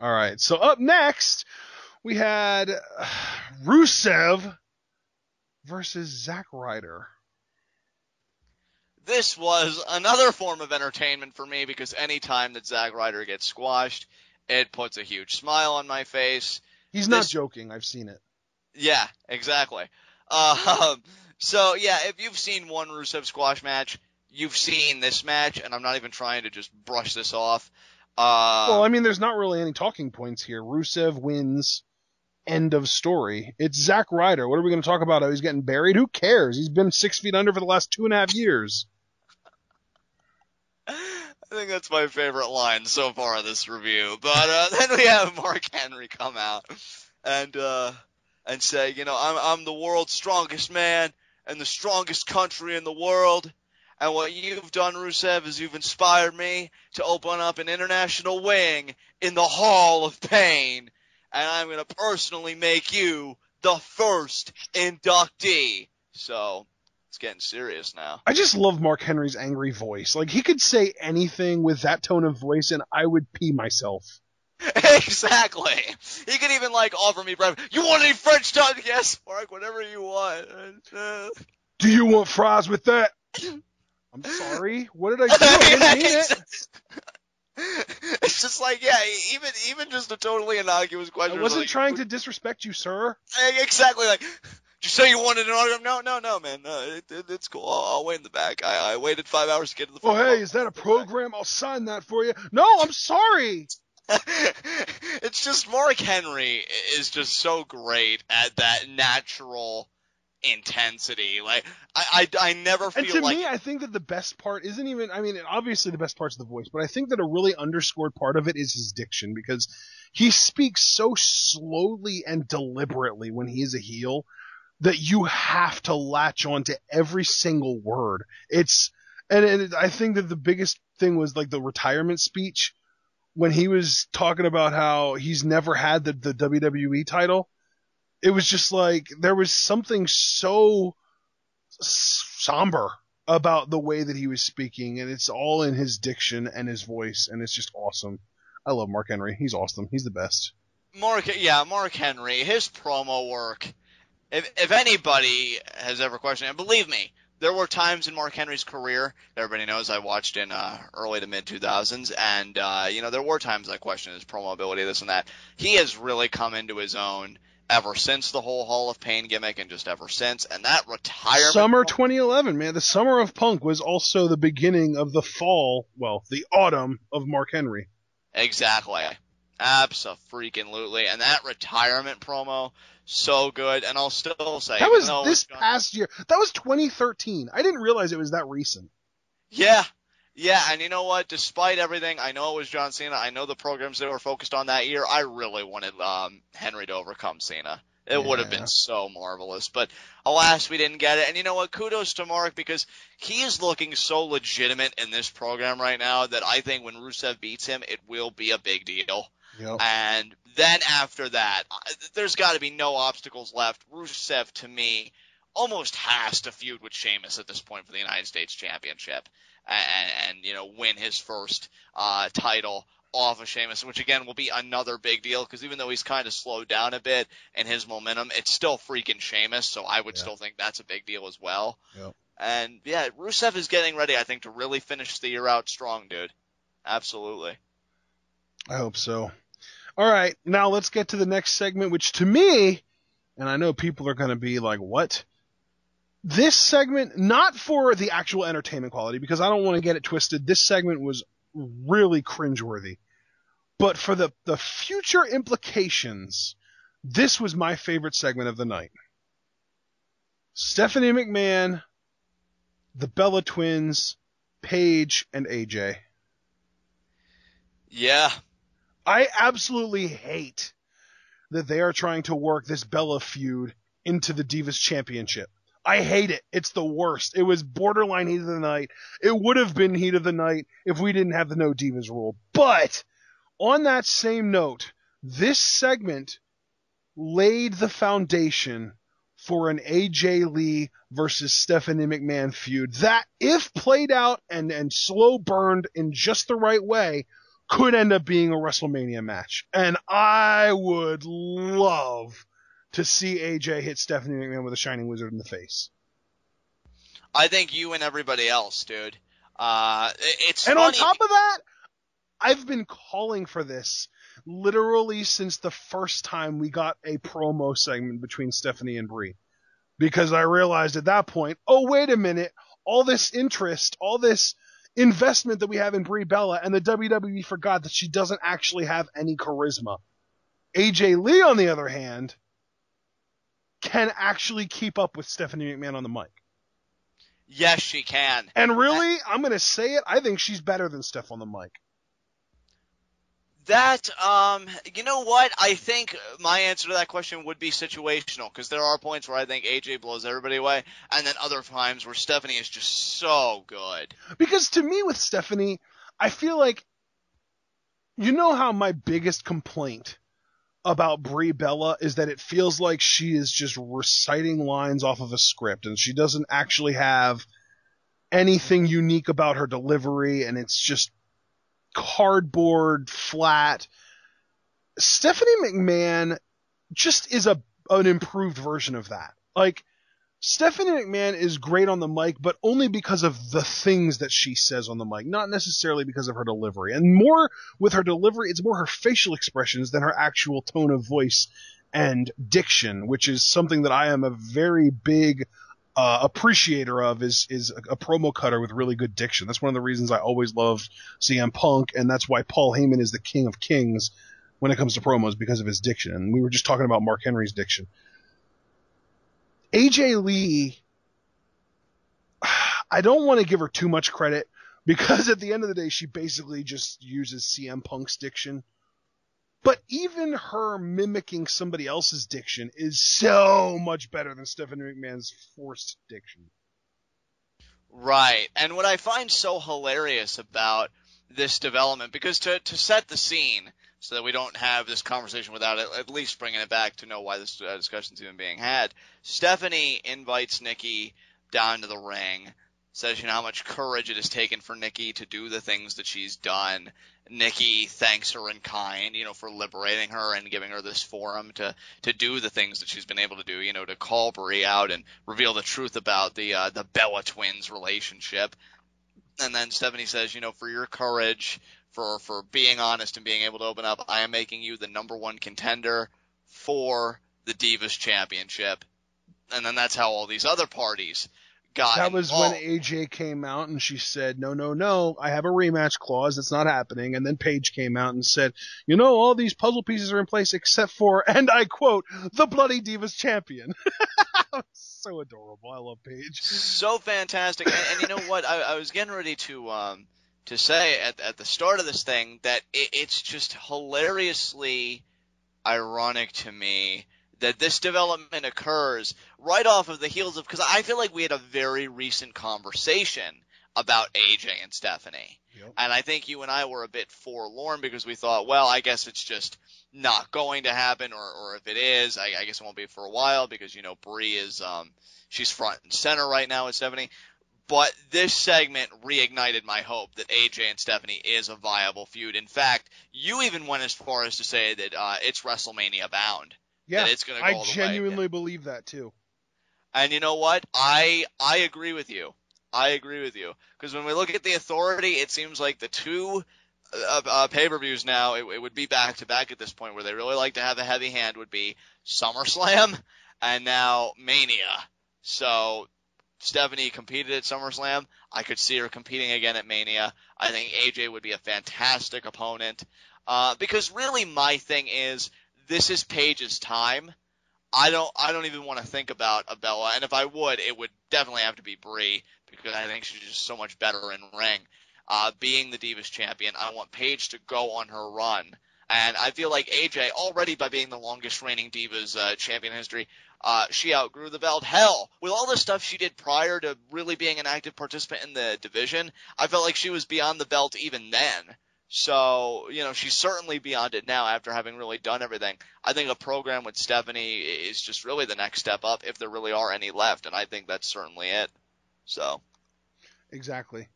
All right. So up next, we had Rusev versus Zack Ryder. This was another form of entertainment for me because any time that Zack Ryder gets squashed, it puts a huge smile on my face. He's not joking. I've seen it. Yeah, exactly. So, yeah, if you've seen one Rusev squash match, you've seen this match, and I'm not even trying to just brush this off. Well, I mean, there's not really any talking points here. Rusev wins. End of story. It's Zack Ryder. What are we going to talk about? Oh, he's getting buried? Who cares? He's been 6 feet under for the last 2.5 years. I think that's my favorite line so far in this review. But then we have Mark Henry come out and say, you know, I'm the world's strongest man and the strongest country in the world. And what you've done, Rusev, is you've inspired me to open up an international wing in the Hall of Pain. And I'm going to personally make you the first inductee. So it's getting serious now. I just love Mark Henry's angry voice. Like, he could say anything with that tone of voice, and I would pee myself. Exactly. He could even, like, offer me bread. You want any French toast? Yes, Mark, whatever you want. Do you want fries with that? I'm sorry. What did I do? I didn't mean it. It's just like, yeah, even just a totally innocuous question. I wasn't trying to disrespect you, sir. Exactly. Like, did you say you wanted an autograph? No, man. It's cool. I'll wait in the back. I waited 5 hours to get to the front. Oh, hey, is that a program? I'll sign that for you. No, I'm sorry. It's just Mark Henry is just so great at that natural intensity. Like, I never feel like... And to me, I think that the best part isn't even... I mean, obviously the best part's the voice, but I think that a really underscored part of it is his diction, because he speaks so slowly and deliberately when he is a heel that you have to latch on to every single word. And I think that the biggest thing was, like, the retirement speech when he was talking about how he's never had the WWE title. It was just like, there was something so somber about the way that he was speaking, and it's all in his diction and his voice, and it's just awesome. I love Mark Henry. He's awesome. He's the best. Mark Henry, his promo work, if anybody has ever questioned it, believe me, there were times in Mark Henry's career, everybody knows I watched in early to mid-2000s, and there were times I questioned his promo ability, this and that. He has really come into his own ever since the whole Hall of Pain gimmick, and just ever since. And that retirement... Summer 2011, man. The summer of Punk was also the beginning of the autumn of Mark Henry. Exactly. Abso-freaking-lutely. And that retirement promo, so good. And I'll still say... That was this past year. That was 2013. I didn't realize it was that recent. Yeah. Yeah, and you know what? Despite everything, I know it was John Cena. I know the programs that were focused on that year. I really wanted Henry to overcome Cena. It would have been so marvelous. But alas, we didn't get it. And you know what? Kudos to Mark, because he is looking so legitimate in this program right now that I think when Rusev beats him, it will be a big deal. Yep. And then after that, there's got to be no obstacles left. Rusev, to me, almost has to feud with Sheamus at this point for the United States Championship. And win his first title off of Sheamus, which again will be another big deal, because even though he's kind of slowed down a bit in his momentum, it's still freaking Sheamus, so I would still think that's a big deal as well. Yep. And yeah, Rusev is getting ready, I think, to really finish the year out strong, dude. Absolutely. I hope so. All right, now let's get to the next segment, which to me, and I know people are going to be like, what? This segment, not for the actual entertainment quality, because I don't want to get it twisted. This segment was really cringeworthy. But for the future implications, this was my favorite segment of the night. Stephanie McMahon, the Bella Twins, Paige, and AJ. Yeah. I absolutely hate that they are trying to work this Bella feud into the Divas Championship. I hate it. It's the worst. It was borderline heat of the night. It would have been heat of the night if we didn't have the no divas rule. But on that same note, this segment laid the foundation for an AJ Lee versus Stephanie McMahon feud that, if played out and slow burned in just the right way, could end up being a WrestleMania match. And I would love to see AJ hit Stephanie McMahon with a Shining Wizard in the face. I think you and everybody else, dude. It's and funny. on top of that, I've been calling for this literally since the first time we got a promo segment between Stephanie and Brie. Because I realized at that point, oh, wait a minute, all this interest, all this investment that we have in Brie Bella, and the WWE forgot that she doesn't actually have any charisma. AJ Lee, on the other hand, can actually keep up with Stephanie McMahon on the mic. Yes, she can. And really, I'm going to say it, I think she's better than Steph on the mic. That, you know what? I think my answer to that question would be situational, because there are points where I think AJ blows everybody away, and then other times where Stephanie is just so good. Because to me, with Stephanie, I feel like, you know how my biggest complaint about Brie Bella is that it feels like she is just reciting lines off of a script, and she doesn't actually have anything unique about her delivery, and it's just cardboard, flat. Stephanie McMahon just is an improved version of that. Like, Stephanie McMahon is great on the mic, but only because of the things that she says on the mic, not necessarily because of her delivery. And more with her delivery, it's more her facial expressions than her actual tone of voice and diction, which is something that I am a very big appreciator of, is a promo cutter with really good diction. That's one of the reasons I always loved CM Punk, and that's why Paul Heyman is the king of kings when it comes to promos, because of his diction. And we were just talking about Mark Henry's diction. AJ Lee, I don't want to give her too much credit, because at the end of the day, she basically just uses CM Punk's diction. But even her mimicking somebody else's diction is so much better than Stephanie McMahon's forced diction. Right. And what I find so hilarious about this development, because to set the scene so that we don't have this conversation without at least bringing it back to know why this discussion's even being had, Stephanie invites Nikki down to the ring, says, how much courage it has taken for Nikki to do the things that she's done. Nikki thanks her in kind, for liberating her and giving her this forum to do the things that she's been able to do, to call Brie out and reveal the truth about the Bella twins relationship. And then Stephanie says, for your courage, for being honest and being able to open up, I am making you the number one contender for the Divas Championship. And then that's how all these other parties got That was involved. when AJ came out and she said, no, I have a rematch clause. It's not happening. And then Paige came out and said, all these puzzle pieces are in place except for, and I quote, the bloody Divas champion. So adorable. I love Paige. So fantastic. And you know what? I was getting ready to say at the start of this thing that it's just hilariously ironic to me that this development occurs right off of the heels of, because I feel like we had a very recent conversation about AJ and Stephanie. Yep. And I think you and I were a bit forlorn because we thought, well, I guess it's just not going to happen, or if it is, I guess it won't be for a while, because, Brie is, she's front and center right now with Stephanie. But this segment reignited my hope that AJ and Stephanie is a viable feud. In fact, you even went as far as to say that it's WrestleMania bound. Yeah, that it's going to go all the way. I genuinely believe that too. And you know what? I agree with you. I agree with you. Because when we look at the authority, it seems like the two pay-per-views now, it would be back-to-back at this point, where they really like to have a heavy hand, would be SummerSlam and now Mania. So Stephanie competed at SummerSlam. I could see her competing again at Mania. I think AJ would be a fantastic opponent. Because really my thing is, this is Paige's time. I don't even want to think about a Bella, and if I would, it would definitely have to be Brie, because I think she's just so much better in ring. Being the Divas champion, I want Paige to go on her run, and I feel like AJ, already by being the longest reigning Divas champion in history, she outgrew the belt. Hell, with all the stuff she did prior to really being an active participant in the division, I felt like she was beyond the belt even then. So, she's certainly beyond it now after having really done everything. I think a program with Stephanie is just really the next step up, if there really are any left, and I think that's certainly it. So. Exactly.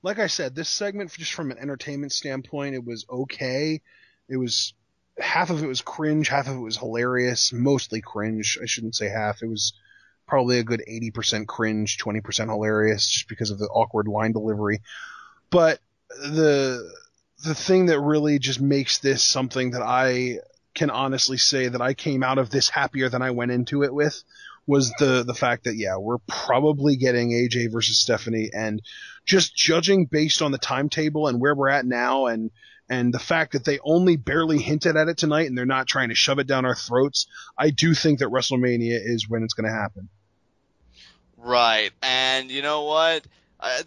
like I said, this segment, just from an entertainment standpoint, it was okay. It was half of it was cringe, half of it was hilarious, mostly cringe. I shouldn't say half. It was probably a good 80% cringe, 20% hilarious, just because of the awkward line delivery. But the thing that really just makes this something that I can honestly say that I came out of this happier than I went into it with was the fact that, yeah, we're probably getting AJ versus Stephanie, and just judging based on the timetable and where we're at now, and the fact that they only barely hinted at it tonight and they're not trying to shove it down our throats, I do think that WrestleMania is when it's going to happen. Right. And you know what?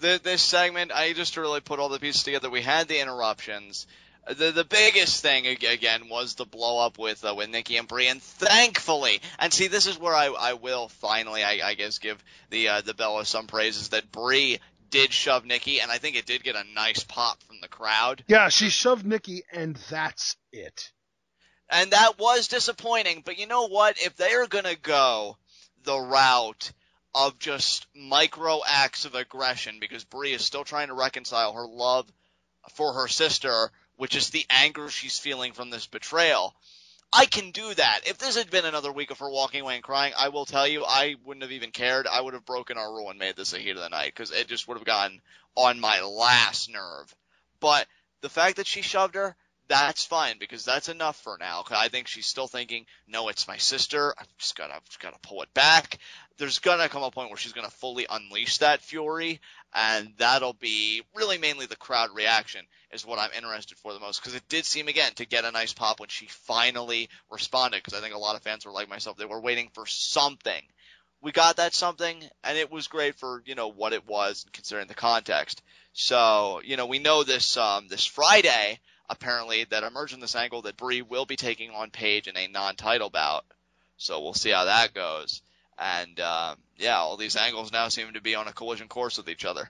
This segment, I just really put all the pieces together. We had the interruptions. The biggest thing, again, was the blow up with Nikki and Brie, and thankfully, and see, this is where I will finally, I guess, give the Bella some praises, that Brie did shove Nikki, and I think it did get a nice pop from the crowd. Yeah, she shoved Nikki, and that's it. And that was disappointing, but you know what? If they are going to go the route of just micro acts of aggression, because Brie is still trying to reconcile her love for her sister, which is the anger she's feeling from this betrayal, I can do that. If this had been another week of her walking away and crying, I will tell you, I wouldn't have even cared. I would have broken our rule and made this a heat of the night, because it just would have gotten on my last nerve. But the fact that she shoved her, that's fine, because that's enough for now. I think she's still thinking, no, it's my sister. I've just gotta pull it back. There's gonna come a point where she's gonna fully unleash that fury, and that'll be really mainly the crowd reaction is what I'm interested for the most, because it did seem, again, to get a nice pop when she finally responded, because I think a lot of fans were like myself. They were waiting for something. We got that something, and it was great for, what it was, considering the context. So, we know this Friday, apparently, that emerged in this angle, that Brie will be taking on Paige in a non-title bout. So we'll see how that goes. And, all these angles now seem to be on a collision course with each other.